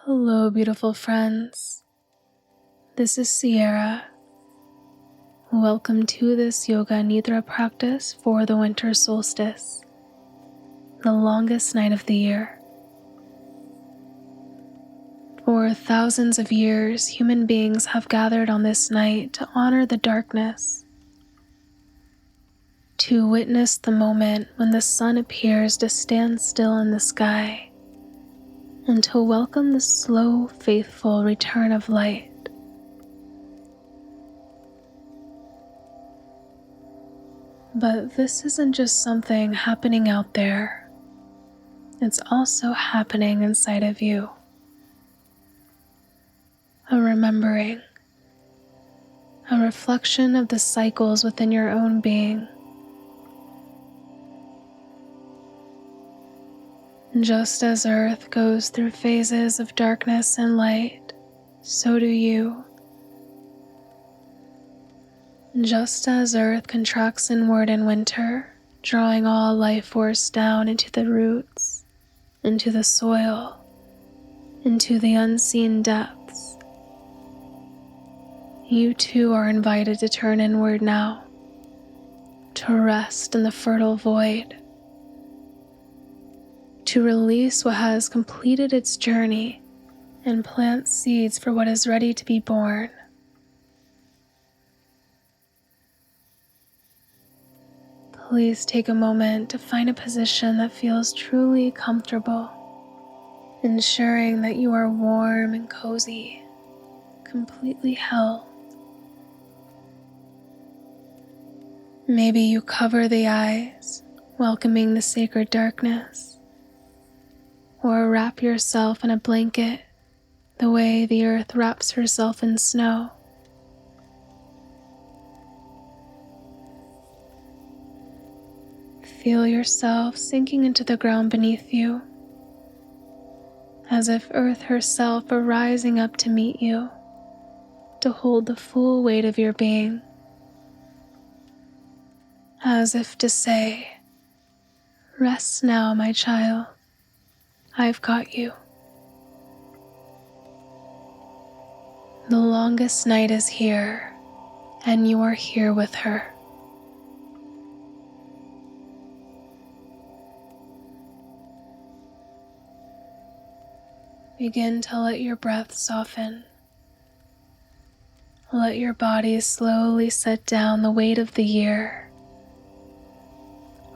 Hello, beautiful friends. This is Sierra. Welcome to this Yoga Nidra practice for the Winter Solstice, the longest night of the year. For thousands of years, human beings have gathered on this night to honor the darkness, to witness the moment when the sun appears to stand still in the sky, and to welcome the slow, faithful return of light. But this isn't just something happening out there. It's also happening inside of you. A remembering, a reflection of the cycles within your own being. Just as Earth goes through phases of darkness and light, so do you. Just as Earth contracts inward in winter, drawing all life force down into the roots, into the soil, into the unseen depths, you too are invited to turn inward now, to rest in the fertile void, to release what has completed its journey and plant seeds for what is ready to be born. Please take a moment to find a position that feels truly comfortable, ensuring that you are warm and cozy, completely held. Maybe you cover the eyes, welcoming the sacred darkness, or wrap yourself in a blanket the way the earth wraps herself in snow. Feel yourself sinking into the ground beneath you, as if Earth herself were rising up to meet you, to hold the full weight of your being, as if to say, "Rest now, my child, I've got you." The longest night is here, and you are here with her. Begin to let your breath soften. Let your body slowly set down the weight of the year,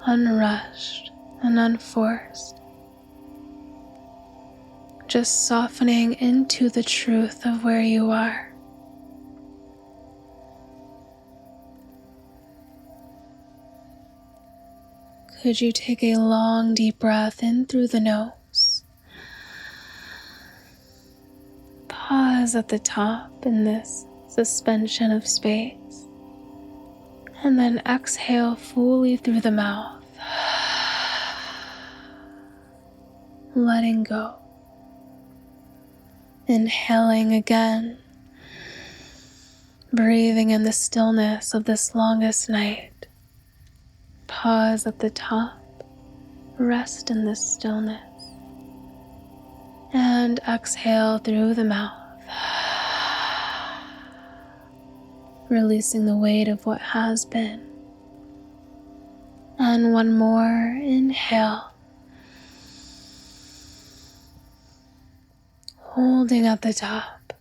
unrushed and unforced, just softening into the truth of where you are. Could you take a long, deep breath in through the nose? Pause at the top in this suspension of space, and then exhale fully through the mouth, letting go. Inhaling again, breathing in the stillness of this longest night. Pause at the top, rest in this stillness, and exhale through the mouth, releasing the weight of what has been. And one more inhale, holding at the top,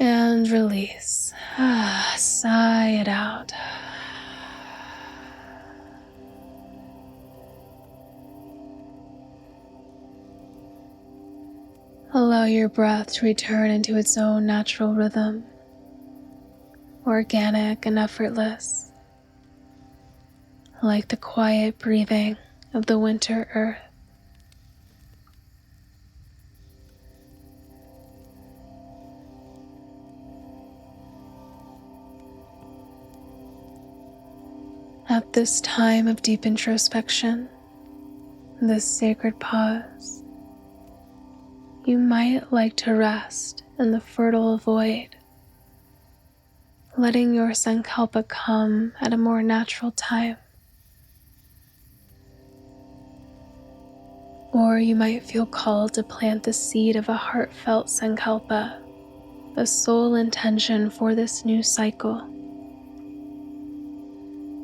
and release. Sigh it out. Allow your breath to return into its own natural rhythm, organic and effortless, like the quiet breathing of the winter earth. At this time of deep introspection, this sacred pause, you might like to rest in the fertile void, letting your sankalpa come at a more natural time. Or you might feel called to plant the seed of a heartfelt sankalpa, the sole intention for this new cycle.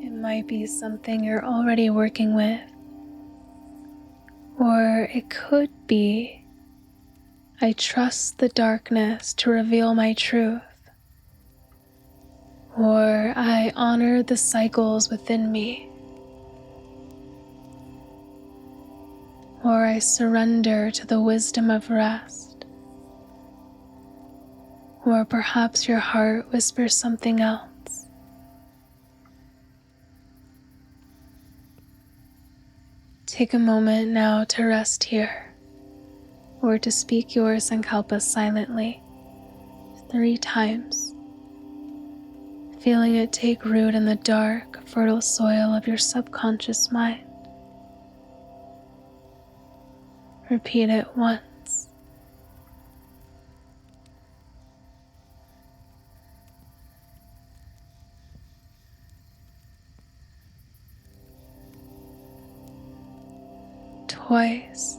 It might be something you're already working with, or it could be, I trust the darkness to reveal my truth, or I honor the cycles within me, or I surrender to the wisdom of rest, or perhaps your heart whispers something else. Take a moment now to rest here, or to speak your sankalpa silently 3 times, feeling it take root in the dark, fertile soil of your subconscious mind. Repeat it once. Twice.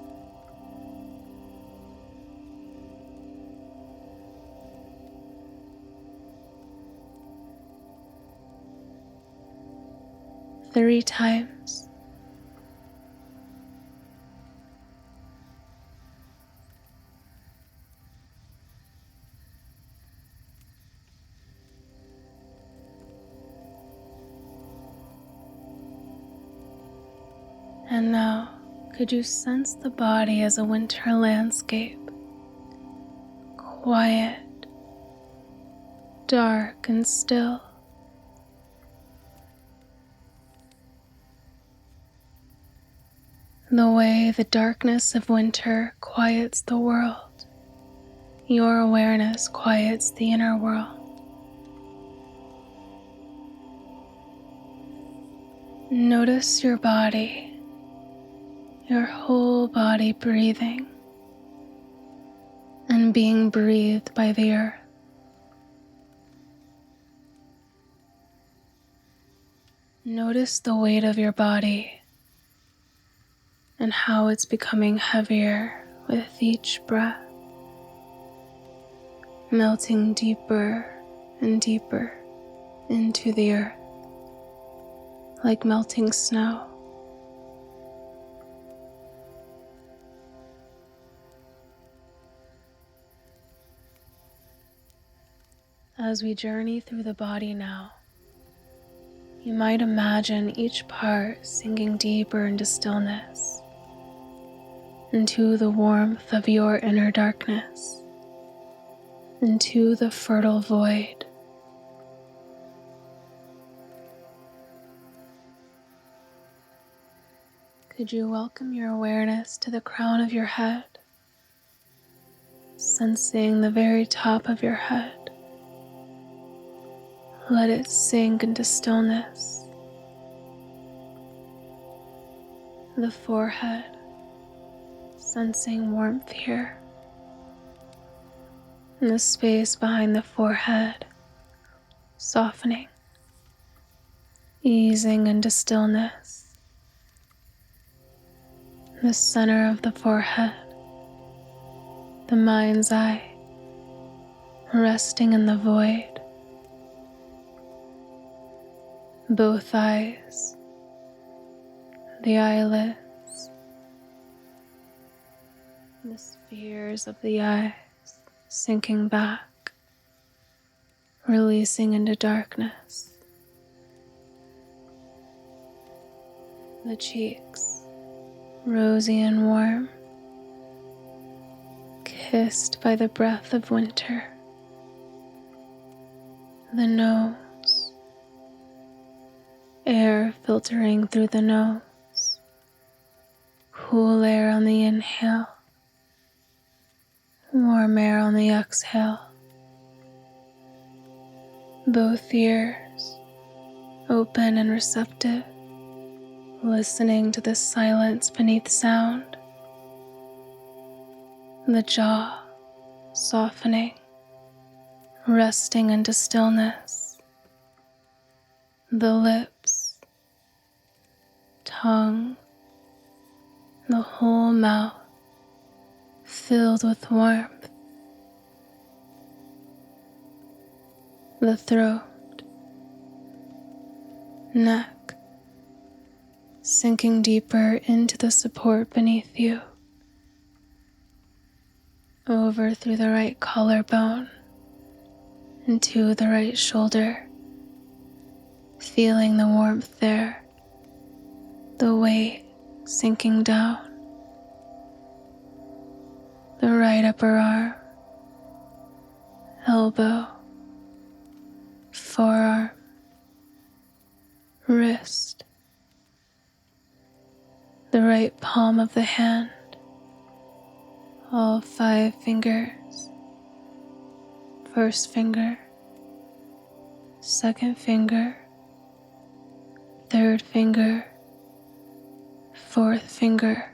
Three times. And now, could you sense the body as a winter landscape? Quiet, dark, and still. The way the darkness of winter quiets the world, your awareness quiets the inner world. Notice your body, your whole body breathing and being breathed by the earth. Notice the weight of your body and how it's becoming heavier with each breath, melting deeper and deeper into the earth, like melting snow. As we journey through the body now, you might imagine each part sinking deeper into stillness, into the warmth of your inner darkness, into the fertile void. Could you welcome your awareness to the crown of your head, sensing the very top of your head? Let it sink into stillness. The forehead, sensing warmth here. And the space behind the forehead, softening, easing into stillness. The center of the forehead, the mind's eye, resting in the void. Both eyes, the eyelids, the spheres of the eyes sinking back, releasing into darkness. The cheeks, rosy and warm, kissed by the breath of winter. The nose, air filtering through the nose, cool air on the inhale, warm air on the exhale. Both ears open and receptive, listening to the silence beneath sound. The jaw softening, resting into stillness. The lips, tongue, the whole mouth filled with warmth, the throat, neck, sinking deeper into the support beneath you, over through the right collarbone, into the right shoulder, feeling the warmth there, the weight sinking down, the right upper arm, elbow, forearm, wrist, the right palm of the hand, all 5 fingers, first finger, second finger, third finger, fourth finger,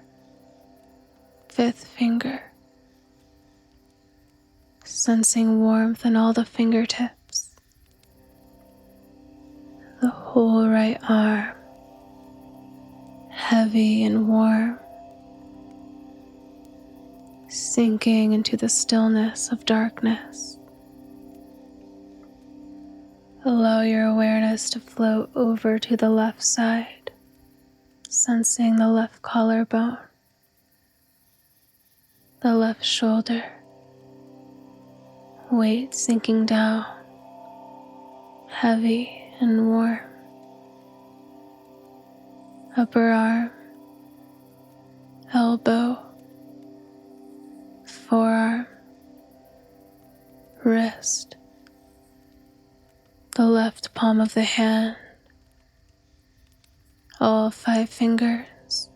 fifth finger, sensing warmth in all the fingertips, the whole right arm, heavy and warm, sinking into the stillness of darkness. Allow your awareness to float over to the left side, sensing the left collarbone, the left shoulder, weight sinking down, heavy and warm, upper arm, elbow, forearm, wrist, the left palm of the hand, all 5 fingers,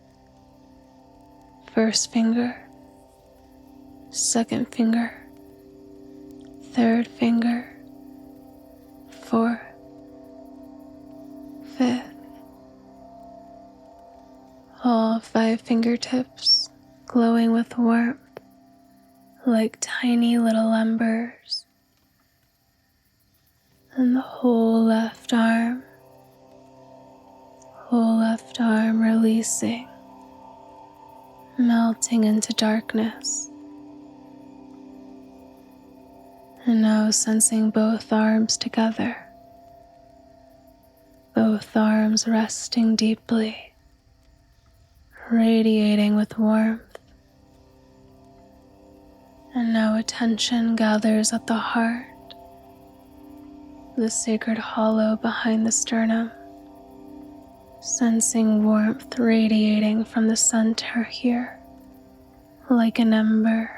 first finger, second finger, third finger, fourth, fifth, all 5 fingertips glowing with warmth like tiny little embers, and the whole left arm releasing, melting into darkness. And now sensing both arms together, both arms resting deeply, radiating with warmth. And now attention gathers at the heart, the sacred hollow behind the sternum, sensing warmth radiating from the center here, like an ember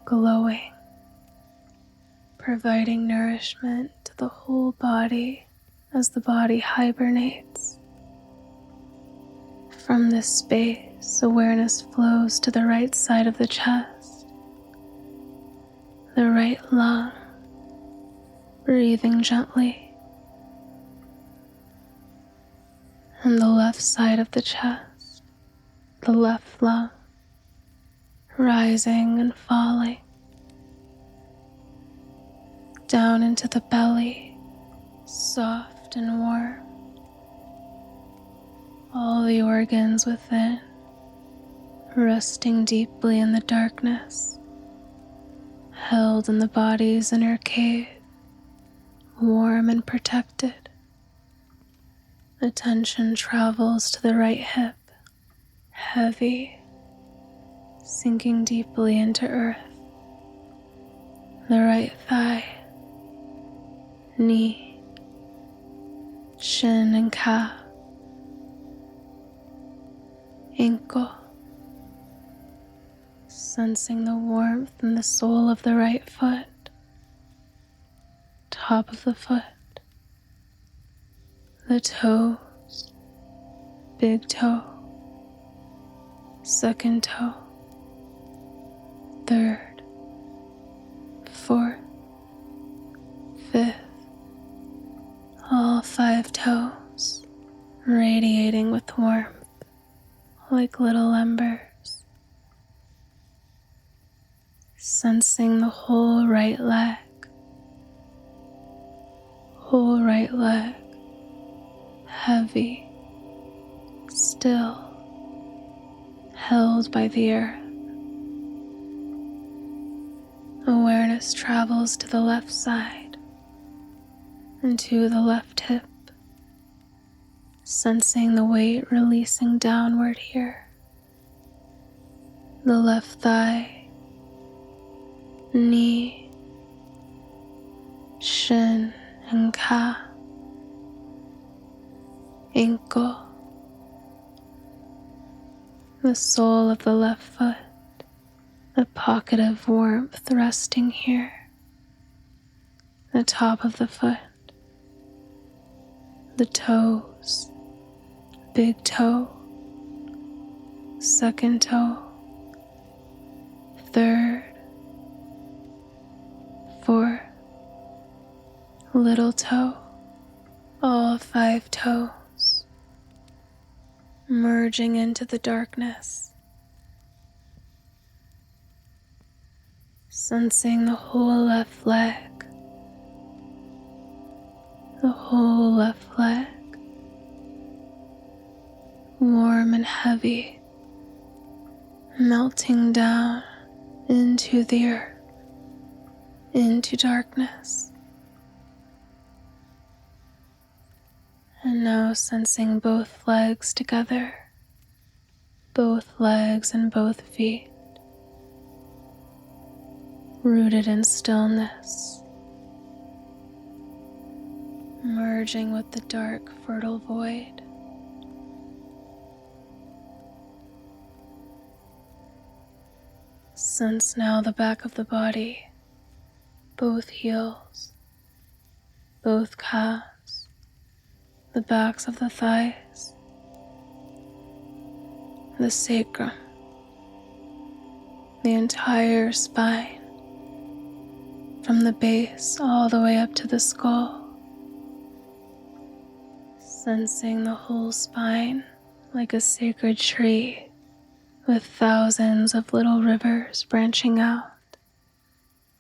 glowing, providing nourishment to the whole body as the body hibernates. From this space, awareness flows to the right side of the chest, the right lung, breathing gently, and the left side of the chest, the left lung, rising and falling, down into the belly, soft and warm, all the organs within, resting deeply in the darkness, held in the body's inner cave, warm and protected. Attention travels to the right hip, heavy, sinking deeply into earth, the right thigh, knee, shin and calf, ankle, sensing the warmth in the sole of the right foot, top of the foot, the toes, big toe, second toe, third, fourth, fifth, all 5 toes radiating with warmth like little embers. Sensing the whole right leg, heavy, still, held by the earth. Awareness travels to the left side and to the left hip, sensing the weight releasing downward here. The left thigh, knee, shin and calf, ankle, the sole of the left foot, a pocket of warmth resting here, the top of the foot, the toes, big toe, second toe, third, fourth, little toe, all 5 toes, merging into the darkness, sensing the whole left leg, the whole left leg, warm and heavy, melting down into the earth, into darkness. And now sensing both legs together, both legs and both feet, rooted in stillness, merging with the dark, fertile void. Sense now the back of the body, both heels, both calves, the backs of the thighs, the sacrum, the entire spine, from the base all the way up to the skull. Sensing the whole spine like a sacred tree with thousands of little rivers branching out,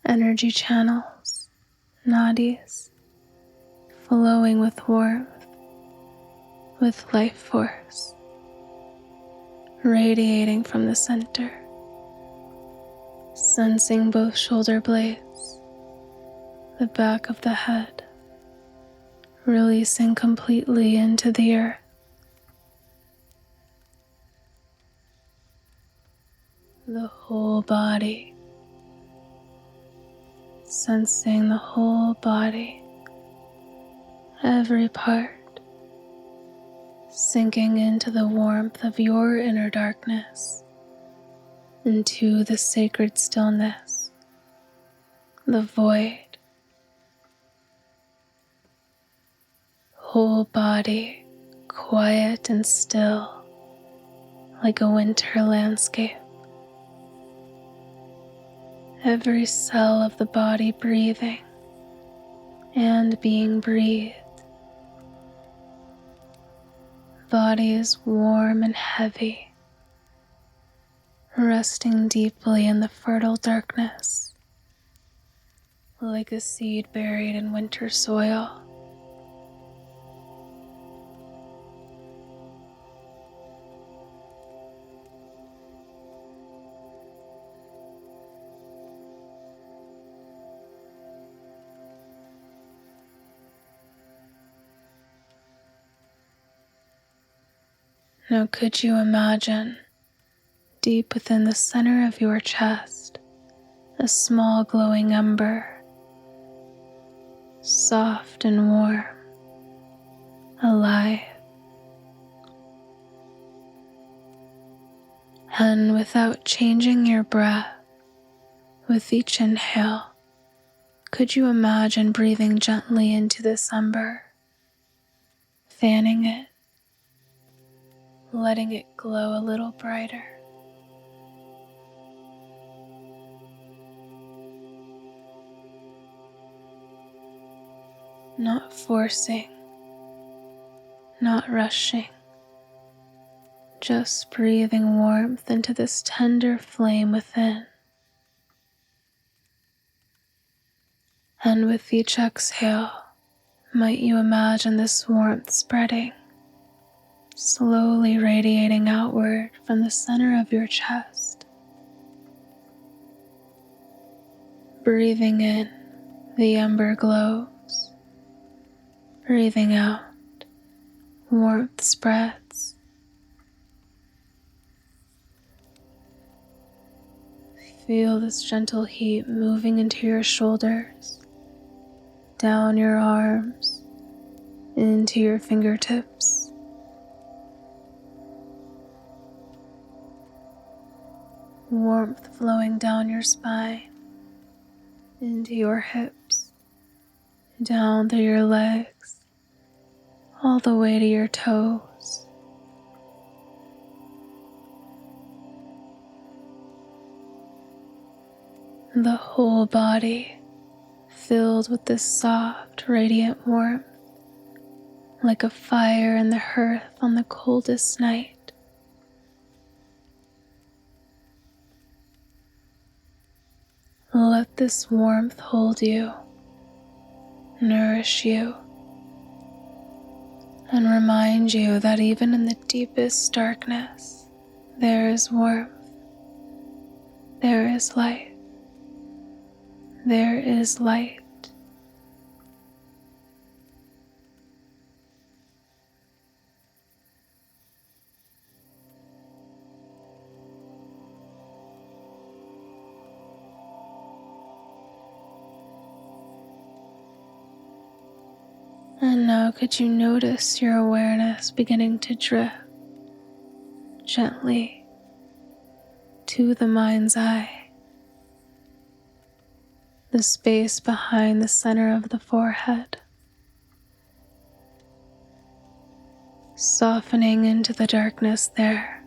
energy channels, nadis, flowing with warmth, with life force, radiating from the center, sensing both shoulder blades, the back of the head, releasing completely into the earth. The whole body, sensing the whole body, every part, sinking into the warmth of your inner darkness, into the sacred stillness, the void. Whole body quiet and still, like a winter landscape. Every cell of the body breathing and being breathed. Body is warm and heavy, resting deeply in the fertile darkness, like a seed buried in winter soil. Now could you imagine, deep within the center of your chest, a small glowing ember, soft and warm, alive. And without changing your breath, with each inhale, could you imagine breathing gently into this ember, fanning it, letting it glow a little brighter. Not forcing, not rushing, just breathing warmth into this tender flame within. And with each exhale, might you imagine this warmth spreading, slowly radiating outward from the center of your chest. Breathing in, the ember glows. Breathing out, warmth spreads. Feel this gentle heat moving into your shoulders, down your arms, into your fingertips. Warmth flowing down your spine, into your hips, down through your legs, all the way to your toes. The whole body filled with this soft, radiant warmth, like a fire in the hearth on the coldest night. Let this warmth hold you, nourish you, and remind you that even in the deepest darkness, there is warmth, there is light. There is light. And now could you notice your awareness beginning to drift gently to the mind's eye, the space behind the center of the forehead, softening into the darkness there.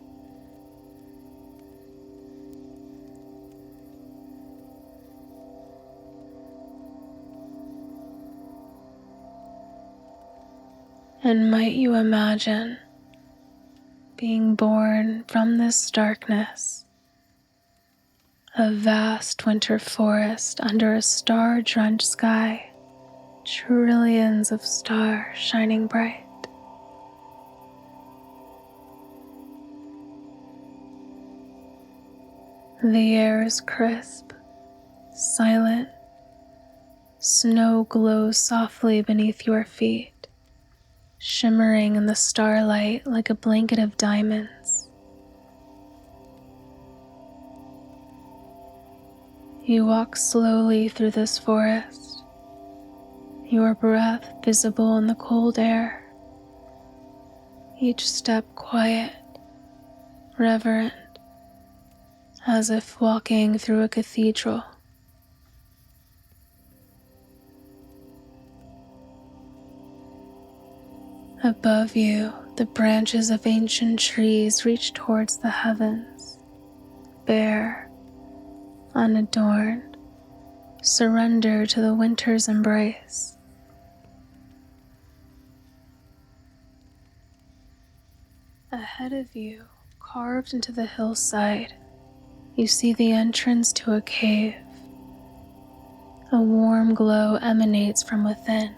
And might you imagine being born from this darkness, a vast winter forest under a star-drenched sky, trillions of stars shining bright. The air is crisp, silent. Snow glows softly beneath your feet, shimmering in the starlight like a blanket of diamonds. You walk slowly through this forest, your breath visible in the cold air, each step quiet, reverent, as if walking through a cathedral. Above you, the branches of ancient trees reach towards the heavens, bare, unadorned, surrender to the winter's embrace. Ahead of you, carved into the hillside, you see the entrance to a cave. A warm glow emanates from within.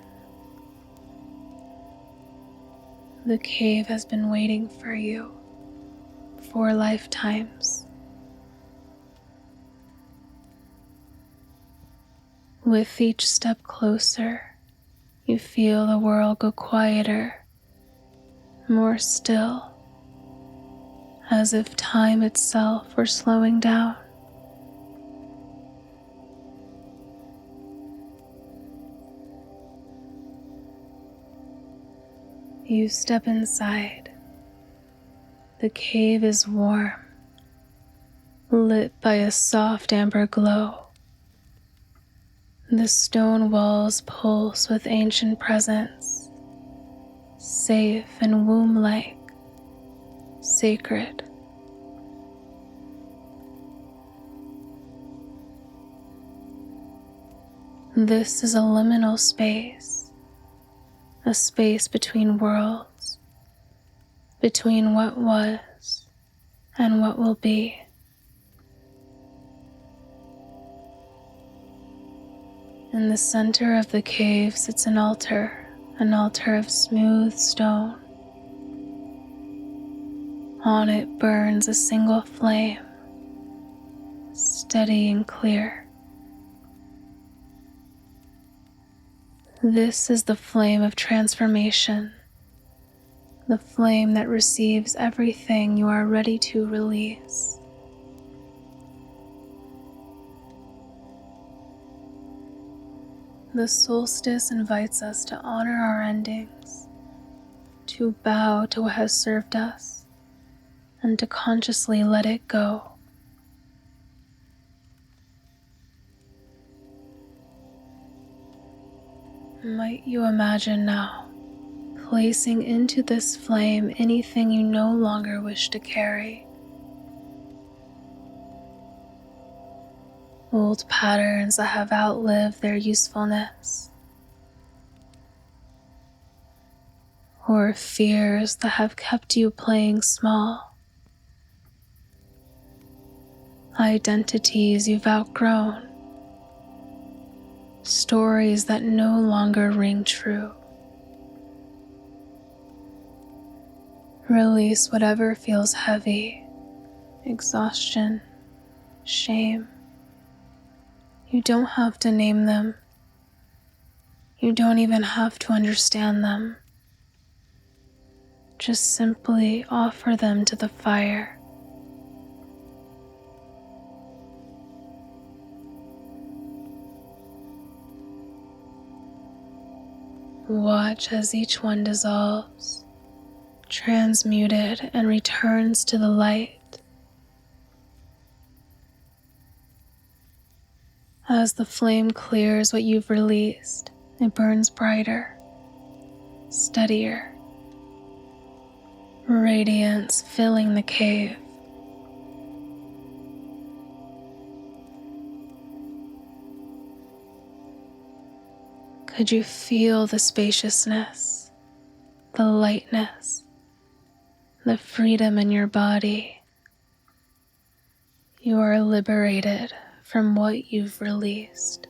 The cave has been waiting for you 4 lifetimes. With each step closer, you feel the world go quieter, more still, as if time itself were slowing down. You step inside. The cave is warm, lit by a soft amber glow. The stone walls pulse with ancient presence, safe and womb-like, sacred. This is a liminal space, a space between worlds, between what was and what will be. In the center of the cave sits an altar of smooth stone. On it burns a single flame, steady and clear. This is the flame of transformation, the flame that receives everything you are ready to release. The solstice invites us to honor our endings, to bow to what has served us, and to consciously let it go. Might you imagine now, placing into this flame anything you no longer wish to carry? Old patterns that have outlived their usefulness, or fears that have kept you playing small, identities you've outgrown, stories that no longer ring true. Release whatever feels heavy, exhaustion, shame. You don't have to name them. You don't even have to understand them. Just simply offer them to the fire. Watch as each one dissolves, transmuted, and returns to the light. As the flame clears what you've released, it burns brighter, steadier, radiance filling the cave. Could you feel the spaciousness, the lightness, the freedom in your body? You are liberated from what you've released.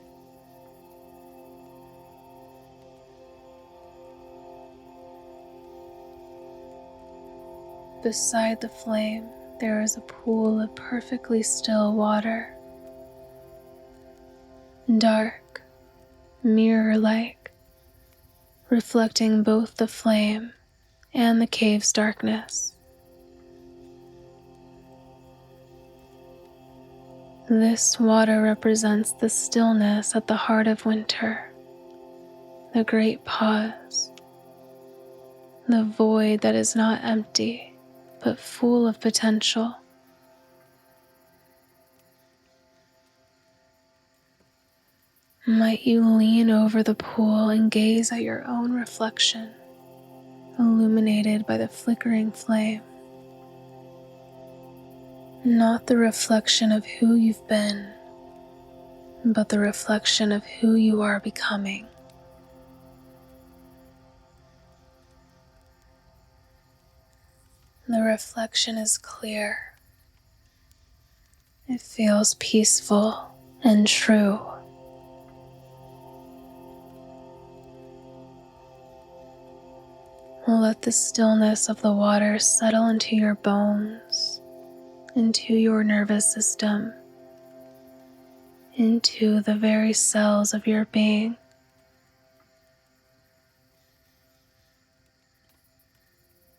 Beside the flame, there is a pool of perfectly still water, dark, mirror-like, reflecting both the flame and the cave's darkness. This water represents the stillness at the heart of winter, the great pause, the void that is not empty, but full of potential. Might you lean over the pool and gaze at your own reflection, illuminated by the flickering flame. Not the reflection of who you've been, but the reflection of who you are becoming. The reflection is clear. It feels peaceful and true. Let the stillness of the water settle into your bones, into your nervous system, into the very cells of your being.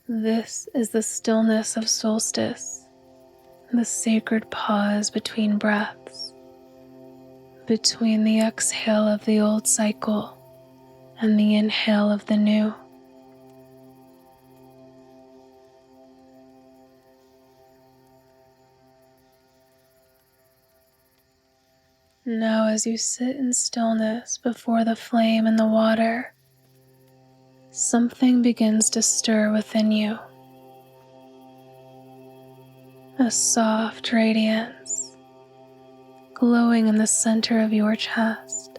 This is the stillness of solstice, the sacred pause between breaths, between the exhale of the old cycle and the inhale of the new. Now, as you sit in stillness before the flame and the water, something begins to stir within you. A soft radiance glowing in the center of your chest.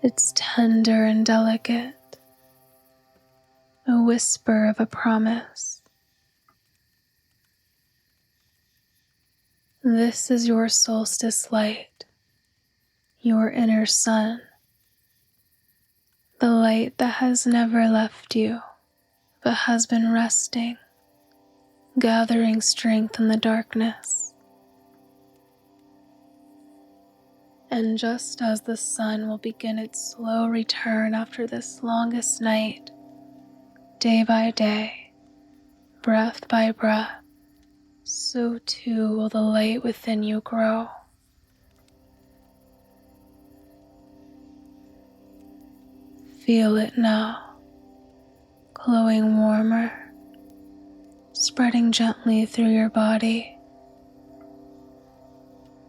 It's tender and delicate, a whisper of a promise. This is your solstice light, your inner sun, the light that has never left you, but has been resting, gathering strength in the darkness. And just as the sun will begin its slow return after this longest night, day by day, breath by breath, so too will the light within you grow. Feel it now, glowing warmer, spreading gently through your body,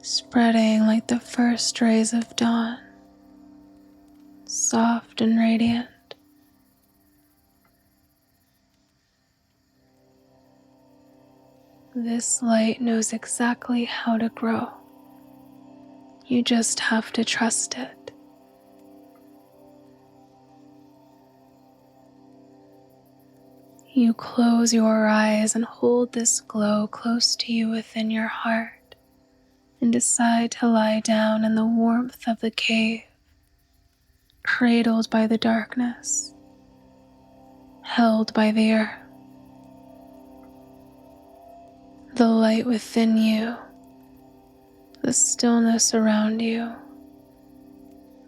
spreading like the first rays of dawn, soft and radiant. This light knows exactly how to grow. You just have to trust it. You close your eyes and hold this glow close to you within your heart and decide to lie down in the warmth of the cave, cradled by the darkness, held by the earth. The light within you, the stillness around you,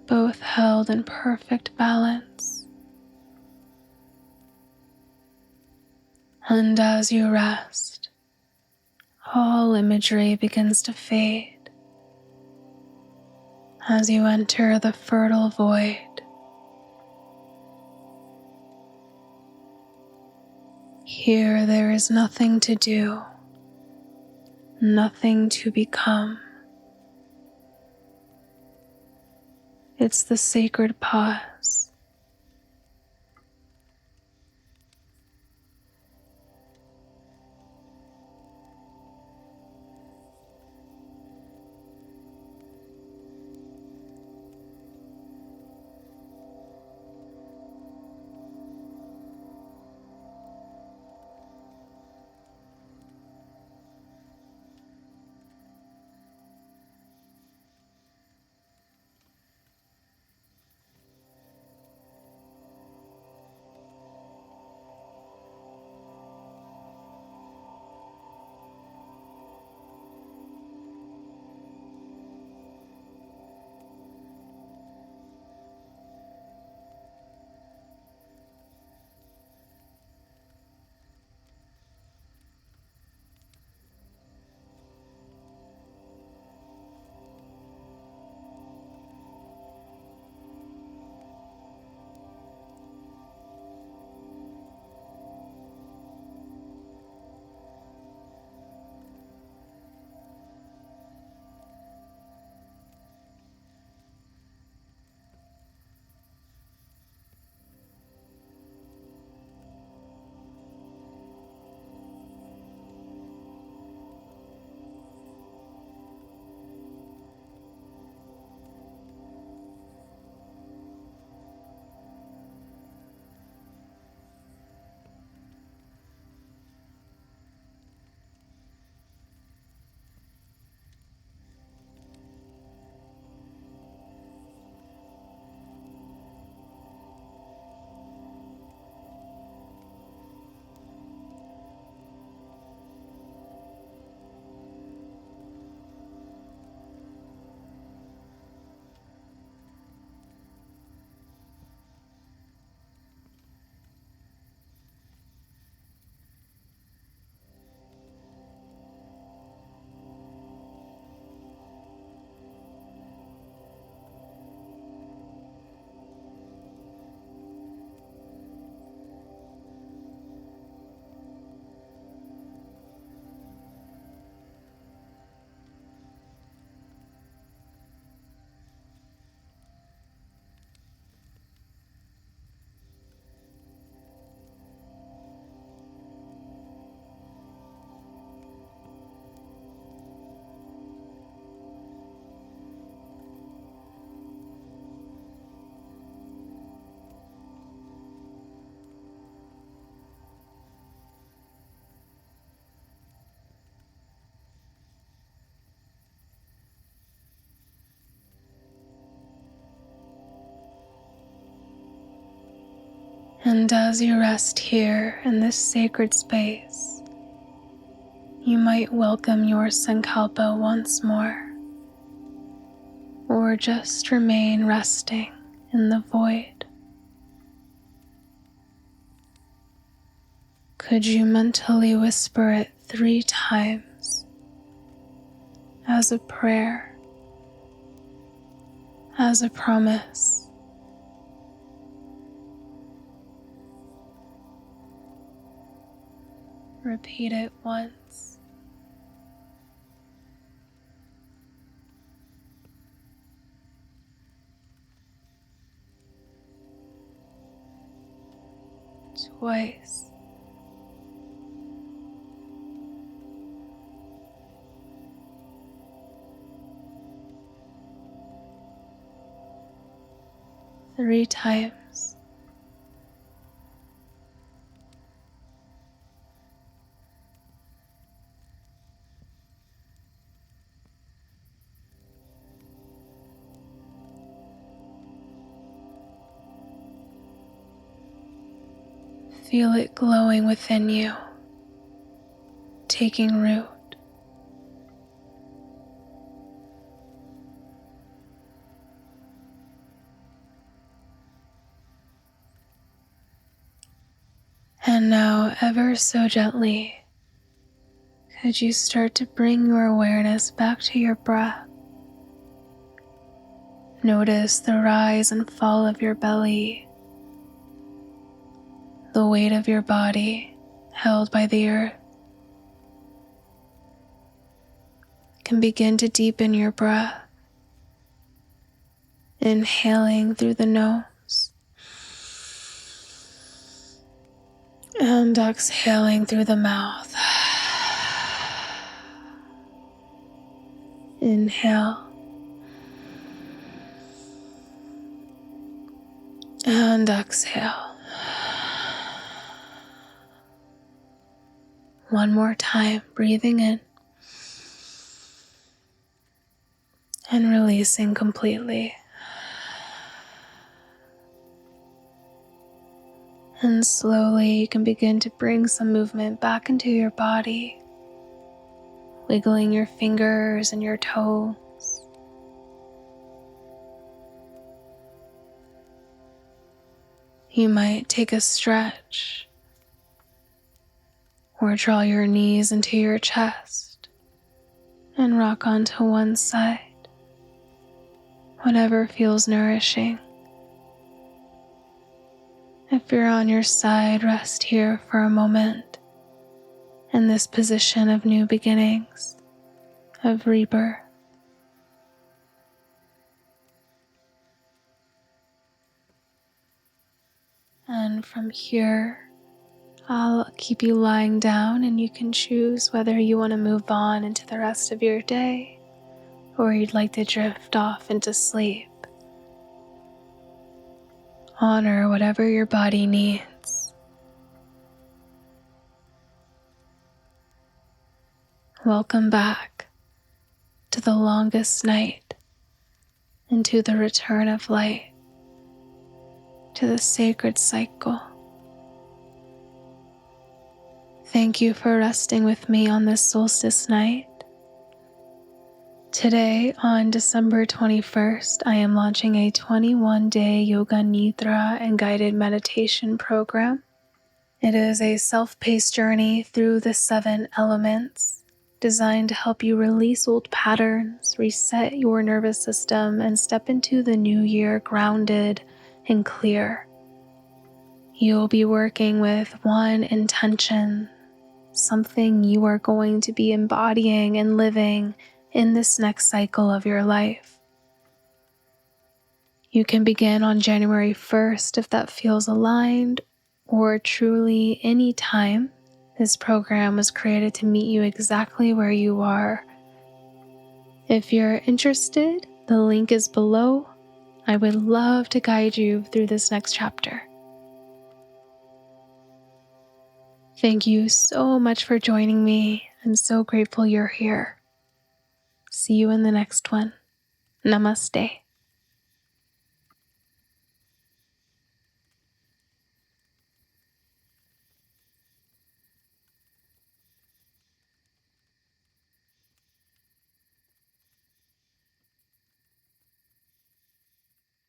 both held in perfect balance. And as you rest, all imagery begins to fade as you enter the fertile void. Here there is nothing to do, nothing to become. It's the sacred pause. And as you rest here in this sacred space, you might welcome your Sankalpa once more, or just remain resting in the void. Could you mentally whisper it 3 times as a prayer, as a promise? Repeat it once. Twice. 3 times. Feel it glowing within you, taking root. And now, ever so gently, could you start to bring your awareness back to your breath? Notice the rise and fall of your belly, the weight of your body held by the earth. Can begin to deepen your breath, inhaling through the nose and exhaling through the mouth. Inhale and exhale. One more time, breathing in and releasing completely. And slowly you can begin to bring some movement back into your body, wiggling your fingers and your toes. You might take a stretch or draw your knees into your chest and rock onto one side, whatever feels nourishing. If you're on your side, rest here for a moment in this position of new beginnings, of rebirth. And from here, I'll keep you lying down and you can choose whether you want to move on into the rest of your day or you'd like to drift off into sleep. Honor whatever your body needs. Welcome back to the longest night and to the return of light, to the sacred cycle. Thank you for resting with me on this solstice night. Today, on December 21st, I am launching a 21-day Yoga Nidra and guided meditation program. It is a self-paced journey through the 7 elements, designed to help you release old patterns, reset your nervous system, and step into the new year grounded and clear. You'll be working with one intention, something you are going to be embodying and living in this next cycle of your life. You can begin on January 1st if that feels aligned, or truly any time. This program was created to meet you exactly where you are. If you're interested, the link is below. I would love to guide you through this next chapter. Thank you so much for joining me. I'm so grateful you're here. See you in the next one. Namaste.